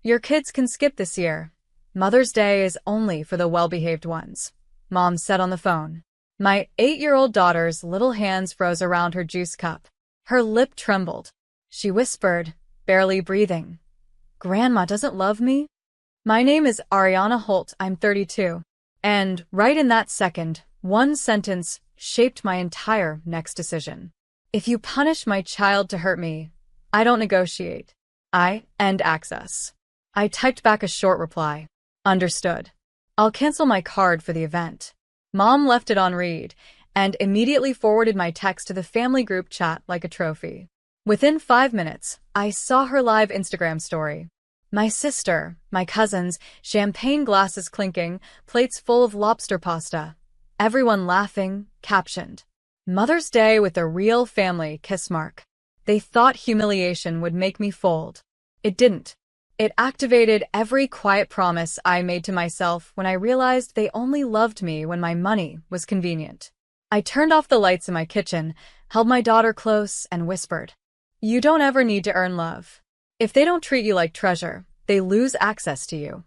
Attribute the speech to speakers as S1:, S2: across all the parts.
S1: Your kids can skip this year. Mother's Day is only for the well-behaved ones, Mom said on the phone. My 8-year-old daughter's little hands froze around her juice cup. Her lip trembled. She whispered, barely breathing, Grandma doesn't love me? My name is Ariana Holt, I'm 32. And right in that second, one sentence shaped my entire next decision. If you punish my child to hurt me, I don't negotiate. I end access. I typed back a short reply. Understood. I'll cancel my card for the event. Mom left it on read and immediately forwarded my text to the family group chat like a trophy. Within 5 minutes, I saw her live Instagram story. My sister, my cousins, champagne glasses clinking, plates full of lobster pasta. Everyone laughing, captioned, Mother's Day with a real family, kiss mark. They thought humiliation would make me fold. It didn't. It activated every quiet promise I made to myself when I realized they only loved me when my money was convenient. I turned off the lights in my kitchen, held my daughter close, and whispered, You don't ever need to earn love. If they don't treat you like treasure, they lose access to you.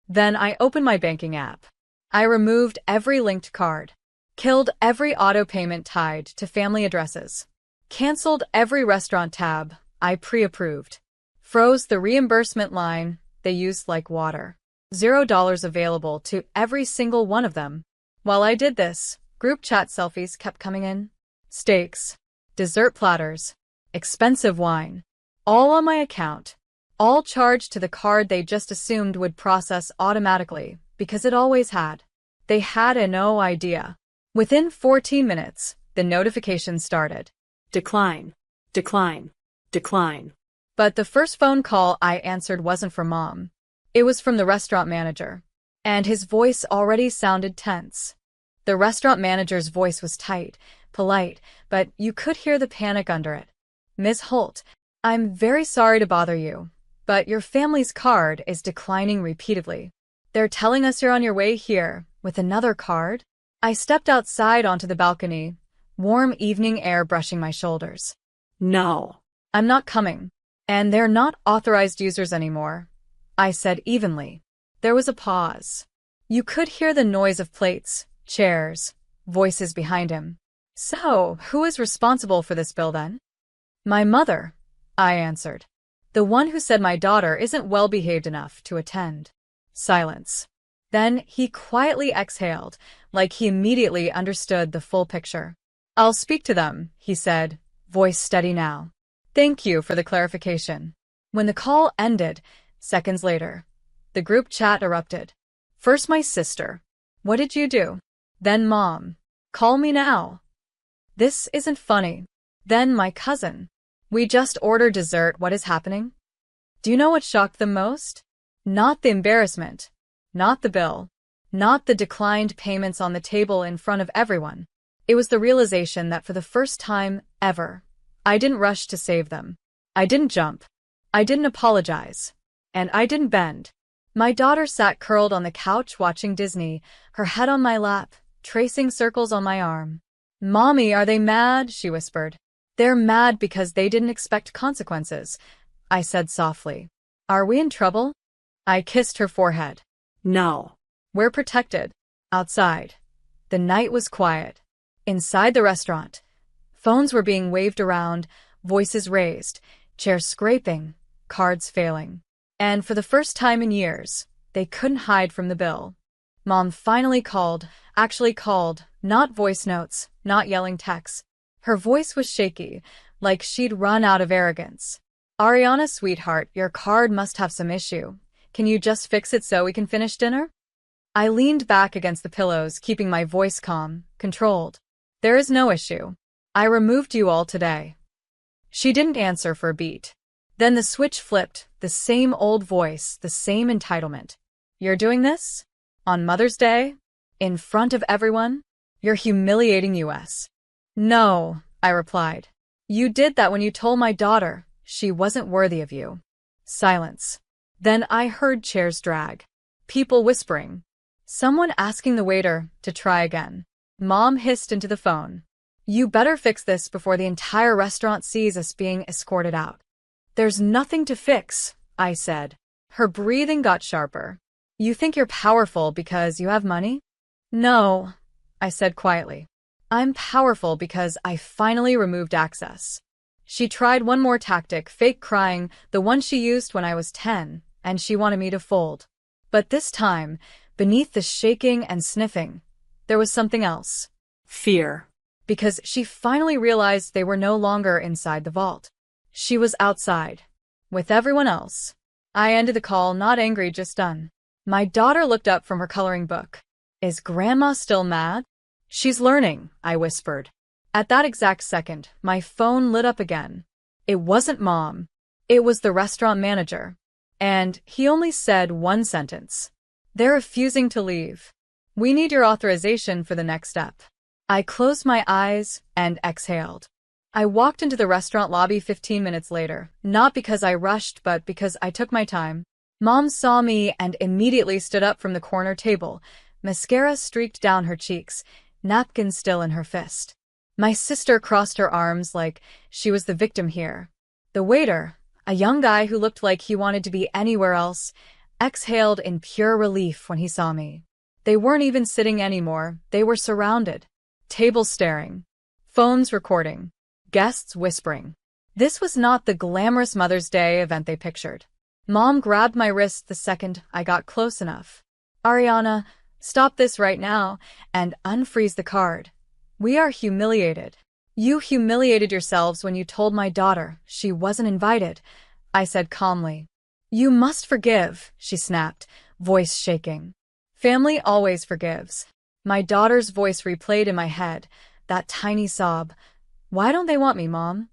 S1: Then I opened my banking app. I removed every linked card, killed every auto payment tied to family addresses, canceled every restaurant tab I pre-approved, froze the reimbursement line they used like water. $0 available to every single one of them. While I did this, group chat selfies kept coming in. Steaks, dessert platters, expensive wine, all on my account, all charged to the card they just assumed would process automatically because it always had. They had no idea. Within 14 minutes, the notification started. Decline, decline, decline. But the first phone call I answered wasn't from Mom. It was from the restaurant manager, and his voice already sounded tense. The restaurant manager's voice was tight, polite, but you could hear the panic under it. Ms. Holt, I'm very sorry to bother you, but your family's card is declining repeatedly. They're telling us you're on your way here with another card. I stepped outside onto the balcony, warm evening air brushing my shoulders. No, I'm not coming. And they're not authorized users anymore, I said evenly. There was a pause. You could hear the noise of plates, chairs, voices behind him. So, who is responsible for this bill then? My mother, I answered. The one who said my daughter isn't well-behaved enough to attend. Silence. Then he quietly exhaled, like he immediately understood the full picture. I'll speak to them, he said, voice steady now. Thank you for the clarification. When the call ended, seconds later, the group chat erupted. First my sister. What did you do? Then Mom. Call me now. This isn't funny. Then my cousin. We just ordered dessert. What is happening? Do you know what shocked them most? Not the embarrassment. Not the bill. Not the declined payments on the table in front of everyone. It was the realization that for the first time ever, I didn't rush to save them. I didn't jump. I didn't apologize. And I didn't bend. My daughter sat curled on the couch watching Disney, her head on my lap, tracing circles on my arm. Mommy, are they mad? She whispered. They're mad because they didn't expect consequences, I said softly. Are we in trouble? I kissed her forehead. No. We're protected. Outside. The night was quiet. Inside the restaurant, phones were being waved around, voices raised, chairs scraping, cards failing. And for the first time in years, they couldn't hide from the bill. Mom finally called, actually called, not voice notes, not yelling texts. Her voice was shaky, like she'd run out of arrogance. Ariana, sweetheart, your card must have some issue. Can you just fix it so we can finish dinner? I leaned back against the pillows, keeping my voice calm, controlled. There is no issue. I removed you all today. She didn't answer for a beat. Then the switch flipped, the same old voice, the same entitlement. You're doing this? On Mother's Day? In front of everyone? You're humiliating us. No, I replied. You did that when you told my daughter she wasn't worthy of you. Silence. Then I heard chairs drag. People whispering. Someone asking the waiter to try again. Mom hissed into the phone. You better fix this before the entire restaurant sees us being escorted out. There's nothing to fix, I said. Her breathing got sharper. You think you're powerful because you have money? No, I said quietly. I'm powerful because I finally removed access. She tried one more tactic, fake crying, the one she used when I was 10, and she wanted me to fold. But this time, beneath the shaking and sniffing, there was something else.
S2: Fear.
S1: Because she finally realized they were no longer inside the vault. She was outside, with everyone else. I ended the call, not angry, just done. My daughter looked up from her coloring book. Is Grandma still mad? She's learning, I whispered. At that exact second, my phone lit up again. It wasn't Mom. It was the restaurant manager. And he only said one sentence. They're refusing to leave. We need your authorization for the next step. I closed my eyes and exhaled. I walked into the restaurant lobby 15 minutes later, not because I rushed, but because I took my time. Mom saw me and immediately stood up from the corner table, mascara streaked down her cheeks, napkin still in her fist. My sister crossed her arms like she was the victim here. The waiter, a young guy who looked like he wanted to be anywhere else, exhaled in pure relief when he saw me. They weren't even sitting anymore, they were surrounded. Tables staring. Phones recording. Guests whispering. This was not the glamorous Mother's Day event they pictured. Mom grabbed my wrist the second I got close enough. Ariana, stop this right now and unfreeze the card. We are humiliated. You humiliated yourselves when you told my daughter she wasn't invited, I said calmly. You must forgive, she snapped, voice shaking. Family always forgives. My daughter's voice replayed in my head, that tiny sob. Why don't they want me, Mom?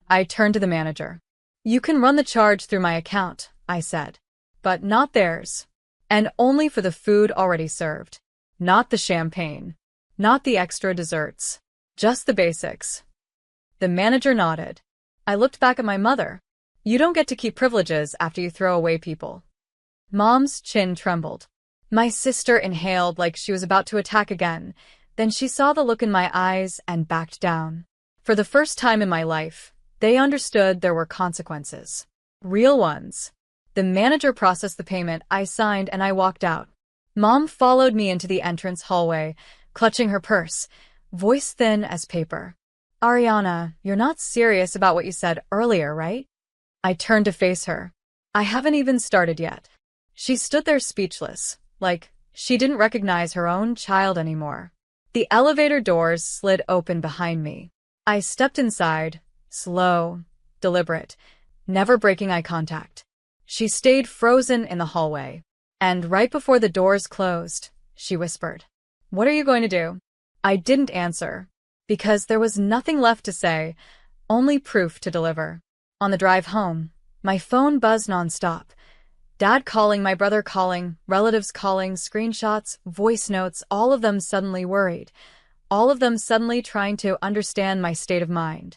S1: I turned to the manager. You can run the charge through my account, I said. But not theirs. And only for the food already served. Not the champagne. Not the extra desserts. Just the basics. The manager nodded. I looked back at my mother. You don't get to keep privileges after you throw away people. Mom's chin trembled. My sister inhaled like she was about to attack again. Then she saw the look in my eyes and backed down. For the first time in my life, they understood there were consequences. Real ones. The manager processed the payment, I signed, and I walked out. Mom followed me into the entrance hallway, clutching her purse, voice thin as paper. Ariana, you're not serious about what you said earlier, right? I turned to face her. I haven't even started yet. She stood there speechless, like she didn't recognize her own child anymore. The elevator doors slid open behind me. I stepped inside, slow, deliberate, never breaking eye contact. She stayed frozen in the hallway. And right before the doors closed, she whispered, "What are you going to do?" I didn't answer, because there was nothing left to say, only proof to deliver. On the drive home, my phone buzzed nonstop. Dad calling, my brother calling, relatives calling, screenshots, voice notes, all of them suddenly worried. All of them suddenly trying to understand my state of mind.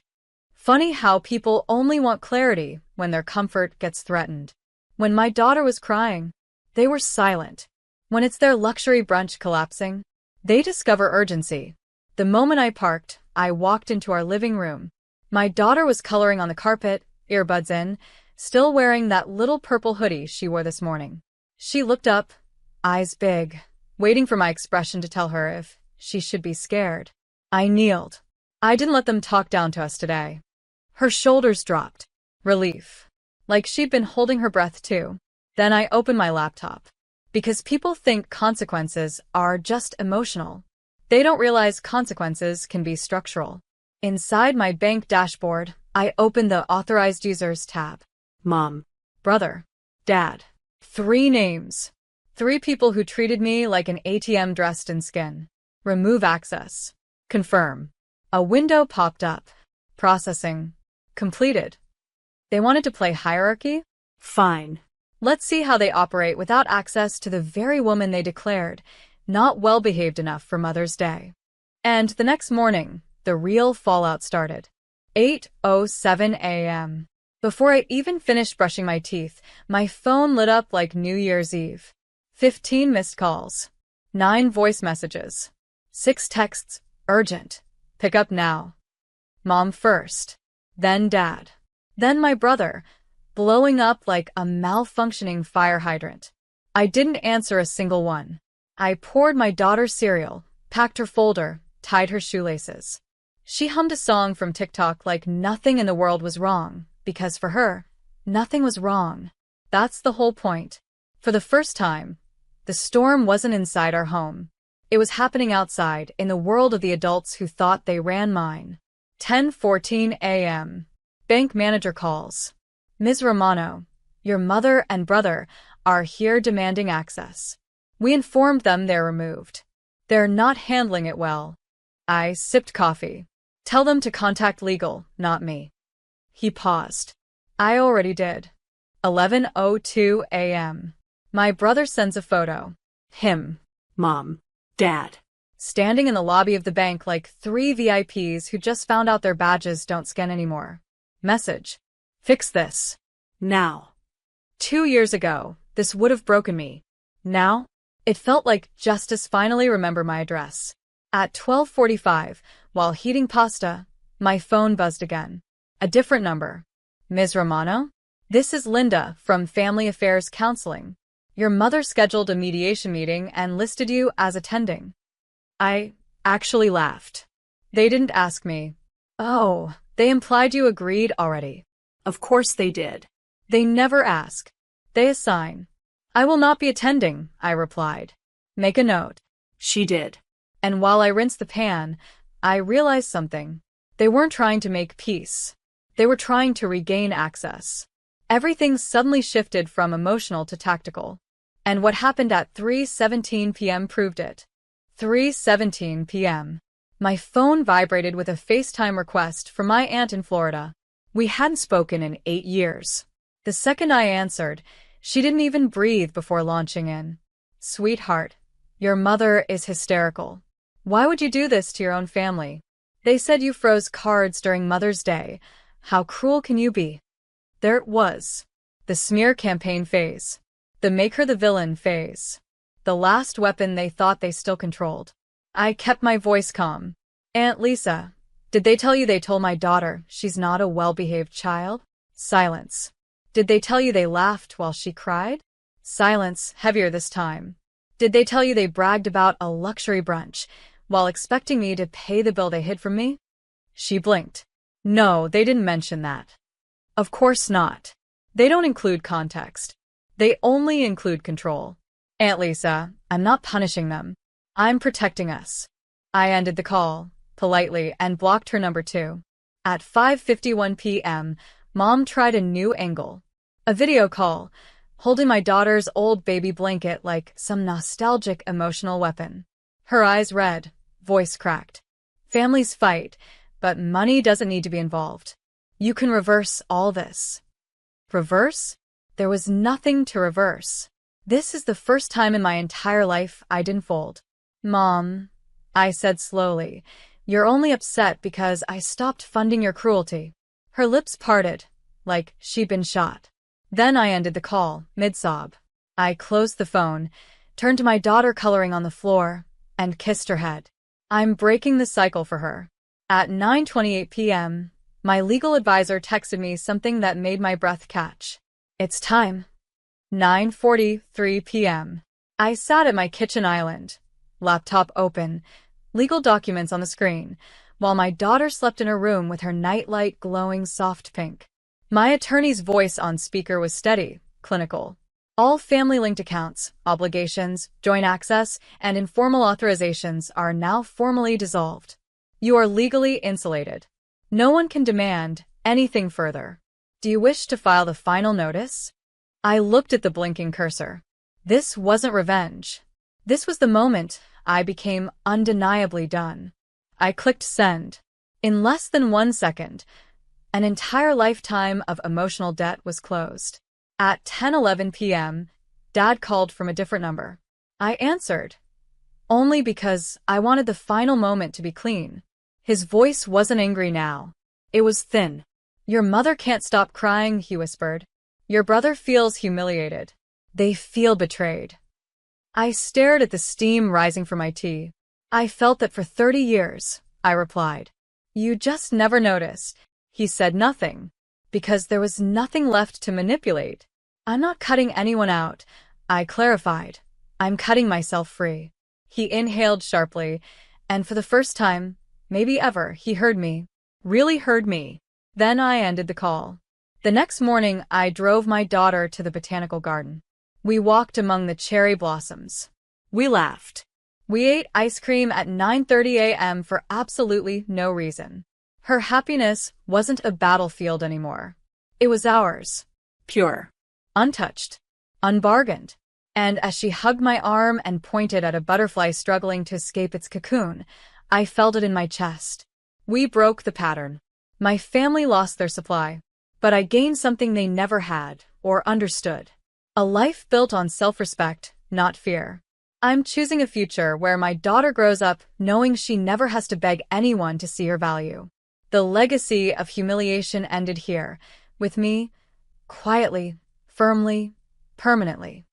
S1: Funny how people only want clarity when their comfort gets threatened. When my daughter was crying, they were silent. When it's their luxury brunch collapsing, they discover urgency. The moment I parked, I walked into our living room. My daughter was coloring on the carpet, earbuds in, still wearing that little purple hoodie she wore this morning. She looked up, eyes big, waiting for my expression to tell her if she should be scared. I kneeled. I didn't let them talk down to us today. Her shoulders dropped. Relief. Like she'd been holding her breath too. Then I opened my laptop. Because people think consequences are just emotional. They don't realize consequences can be structural. Inside my bank dashboard, I opened the Authorized Users tab.
S2: Mom.
S1: Brother. Dad. 3 names. 3 people who treated me like an ATM dressed in skin. Remove access. Confirm. A window popped up. Processing. Completed. They wanted to play hierarchy?
S2: Fine.
S1: Let's see how they operate without access to the very woman they declared not well-behaved enough for Mother's Day. And the next morning, the real fallout started. 8:07 a.m. Before I even finished brushing my teeth, my phone lit up like New Year's Eve. 15 missed calls. 9 voice messages. 6 texts, urgent. Pick up now. Mom first. Then Dad. Then my brother. blowing up like a malfunctioning fire hydrant. I didn't answer a single one. I poured my daughter's cereal, packed her folder, tied her shoelaces. She hummed a song from TikTok like nothing in the world was wrong, because for her, nothing was wrong. That's the whole point. For the first time, the storm wasn't inside our home. It was happening outside, in the world of the adults who thought they ran mine. 10:14 a.m. Bank manager calls. Ms. Romano, your mother and brother are here demanding access. We informed them they're removed. They're not handling it well. I sipped coffee. Tell them to contact legal, not me. He paused. I already did. 11:02 a.m. My brother sends a photo. Him.
S2: Mom. Dad.
S1: Standing in the lobby of the bank like three VIPs who just found out their badges don't scan anymore. Message. Fix this.
S2: Now.
S1: 2 years ago, this would have broken me. Now, it felt like justice finally remembered my address. At 12:45, while heating pasta, my phone buzzed again. A different number. Ms. Romano? This is Linda from Family Affairs Counseling. Your mother scheduled a mediation meeting and listed you as attending. I actually laughed. They didn't ask me. Oh, they implied you agreed already.
S2: Of course they did.
S1: They never ask. They assign. I will not be attending, I replied. Make a note.
S2: She did.
S1: And while I rinsed the pan, I realized something. They weren't trying to make peace. They were trying to regain access. Everything suddenly shifted from emotional to tactical. And what happened at 3:17 p.m. proved it. 3:17 p.m. My phone vibrated with a FaceTime request from my aunt in Florida. We hadn't spoken in 8 years. The second I answered, she didn't even breathe before launching in. Sweetheart, your mother is hysterical. Why would you do this to your own family? They said you froze cards during Mother's Day. How cruel can you be? There it was. The smear campaign phase. The make her the villain phase. The last weapon they thought they still controlled. I kept my voice calm. Aunt Lisa, did they tell you they told my daughter she's not a well-behaved child? Silence. Did they tell you they laughed while she cried? Silence, heavier this time. Did they tell you they bragged about a luxury brunch while expecting me to pay the bill they hid from me? She blinked. No, they didn't mention that. Of course not. They don't include context. They only include control. Aunt Lisa, I'm not punishing them. I'm protecting us. I ended the call, politely, and blocked her number 2. At 5:51 p.m., Mom tried a new angle. A video call, holding my daughter's old baby blanket like some nostalgic emotional weapon. Her eyes red, voice cracked. Families fight, but money doesn't need to be involved. You can reverse all this. Reverse? There was nothing to reverse. This is the first time in my entire life I didn't fold. Mom, I said slowly, you're only upset because I stopped funding your cruelty. Her lips parted, like she'd been shot. Then I ended the call, mid-sob. I closed the phone, turned to my daughter coloring on the floor, and kissed her head. I'm breaking the cycle for her. At 9:28 p.m., my legal advisor texted me something that made my breath catch. It's time. 9:43 p.m. I sat at my kitchen island, laptop open, legal documents on the screen, while my daughter slept in her room with her nightlight glowing soft pink. My attorney's voice on speaker was steady, clinical. All family-linked accounts, obligations, joint access, and informal authorizations are now formally dissolved. You are legally insulated. No one can demand anything further. Do you wish to file the final notice? I looked at the blinking cursor. This wasn't revenge. This was the moment I became undeniably done. I clicked send. In less than 1 second, an entire lifetime of emotional debt was closed. At 10:11 p.m., Dad called from a different number. I answered, only because I wanted the final moment to be clean. His voice wasn't angry now. It was thin. Your mother can't stop crying, he whispered. Your brother feels humiliated. They feel betrayed. I stared at the steam rising from my tea. I felt that for 30 years, I replied. You just never noticed. He said nothing. because there was nothing left to manipulate. I'm not cutting anyone out, I clarified. I'm cutting myself free. He inhaled sharply, and for the first time, maybe ever, he heard me. Really heard me. Then I ended the call. The next morning, I drove my daughter to the botanical garden. We walked among the cherry blossoms.
S2: We laughed.
S1: We ate ice cream at 9:30 a.m. for absolutely no reason. Her happiness wasn't a battlefield anymore. It was ours.
S2: Pure.
S1: Untouched. Unbargained. And as she hugged my arm and pointed at a butterfly struggling to escape its cocoon, I felt it in my chest. We broke the pattern. My family lost their supply, but I gained something they never had or understood. A life built on self-respect, not fear. I'm choosing a future where my daughter grows up knowing she never has to beg anyone to see her value. The legacy of humiliation ended here, with me, quietly, firmly, permanently.